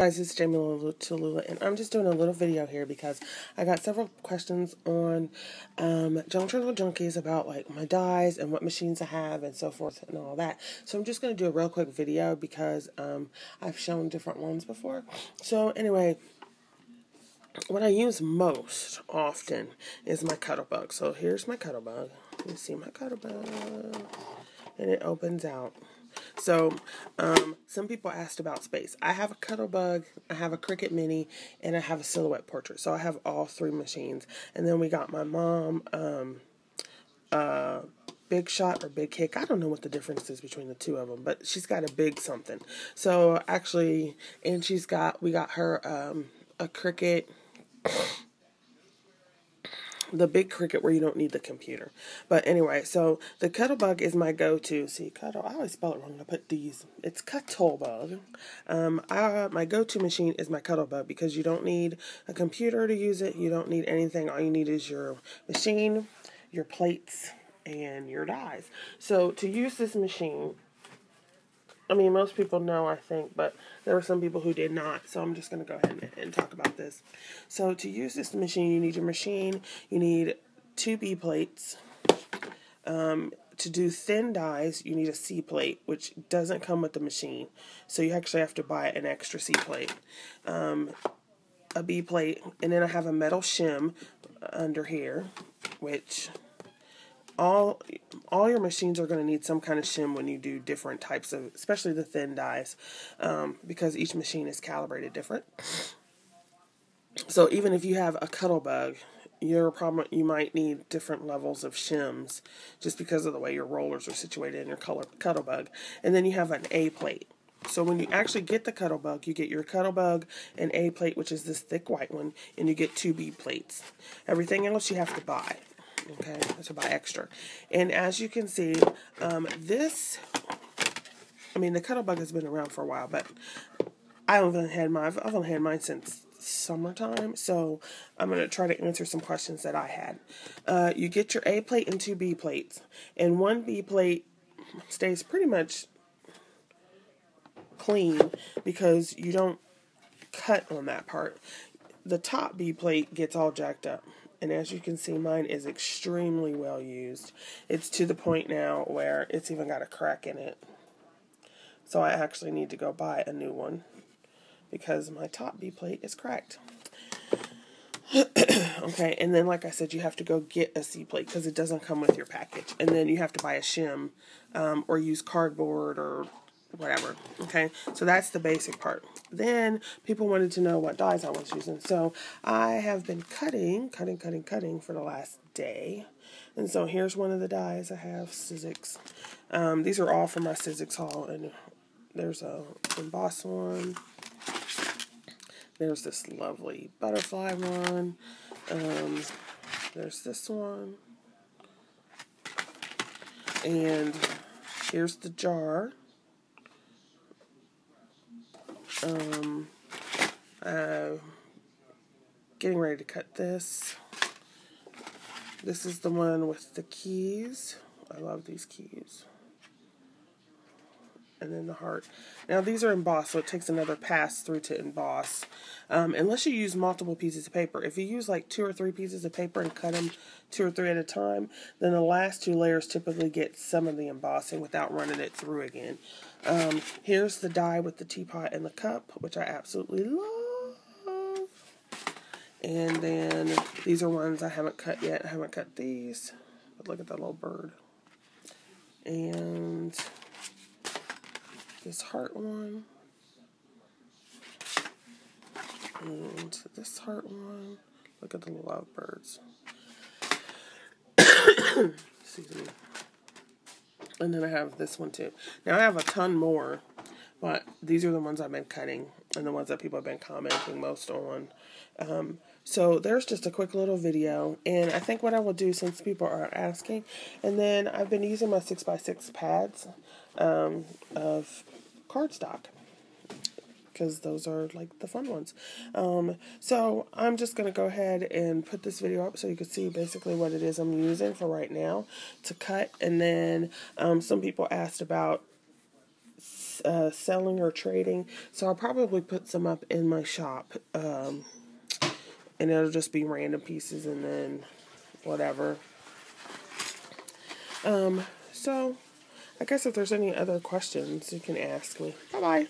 Guys, it's Jamie Tallulah, and I'm just doing a little video here because I got several questions on Junk Journal Junkies about like my dies and what machines I have and so forth and all that. So I'm just going to do a real quick video because I've shown different ones before. So anyway, what I use most often is my Cuttlebug. So here's my Cuttlebug. You see my Cuttlebug, and it opens out. So, some people asked about space. I have a Cuttlebug, I have a Cricut Mini, and I have a Silhouette Portrait. So I have all three machines. And then we got my mom, Big Shot or Big Kick. I don't know what the difference is between the two of them, but she's got a big something. So actually, and we got her, a Cricut, the big Cricut where you don't need the computer. But anyway, so the Cuttlebug is my go-to. See, I always spell it wrong. I put D's. It's Cuttlebug. My go-to machine is my Cuttlebug because you don't need a computer to use it. You don't need anything. All you need is your machine, your plates, and your dies. So to use this machine, I mean, most people know, I think, but there were some people who did not, so I'm just going to go ahead and talk about this. So to use this machine, you need your machine, you need 2 B plates. To do thin dies, you need a C plate, which doesn't come with the machine, so you actually have to buy an extra C plate. A B plate, and then I have a metal shim under here, which all your machines are going to need some kind of shim when you do different types of, especially the thin dies, because each machine is calibrated different. So even if you have a Cuttlebug, you might need different levels of shims just because of the way your rollers are situated in your Cuttlebug. And then you have an A plate. So when you actually get the Cuttlebug, you get your Cuttlebug and A plate, which is this thick white one, and you get 2 B plates. Everything else you have to buy. Okay, to buy extra. And as you can see, the Cuttlebug has been around for a while, but I've only had mine since summertime, so I'm going to try to answer some questions that I had. You get your A plate and 2 B plates, and 1 B plate stays pretty much clean because you don't cut on that part. The top B plate gets all jacked up. And as you can see, mine is extremely well used. It's to the point now where it's even got a crack in it. So I actually need to go buy a new one because my top B plate is cracked. Okay, and then like I said, you have to go get a C plate because it doesn't come with your package. And then you have to buy a shim or use cardboard or whatever. Okay, so that's the basic part. Then people wanted to know what dies I was using. So I have been cutting for the last day. And so here's one of the dies I have, Sizzix. These are all from my Sizzix haul. And there's a embossed one. There's this lovely butterfly one. There's this one. And here's the jar. Getting ready to cut this. This is the one with the keys. I love these keys. And then the heart. Now these are embossed, so it takes another pass through to emboss. Unless you use multiple pieces of paper. If you use like 2 or 3 pieces of paper and cut them 2 or 3 at a time, then the last 2 layers typically get some of the embossing without running it through again. Here's the die with the teapot and the cup, which I absolutely love. And then these are ones I haven't cut yet. I haven't cut these. But look at that little bird. And this heart one. And this heart one. Look at the lovebirds. Excuse me. And then I have this one too. Now I have a ton more, but these are the ones I've been cutting and the ones that people have been commenting most on. So there's just a quick little video, and I think what I will do, since people are asking, and then I've been using my 6x6 pads of cardstock, because those are like the fun ones. So I'm just going to go ahead and put this video up so you can see basically what it is I'm using for right now to cut. And then some people asked about selling or trading, so I'll probably put some up in my shop, and it'll just be random pieces and then whatever. So I guess if there's any other questions, you can ask me. Bye-bye.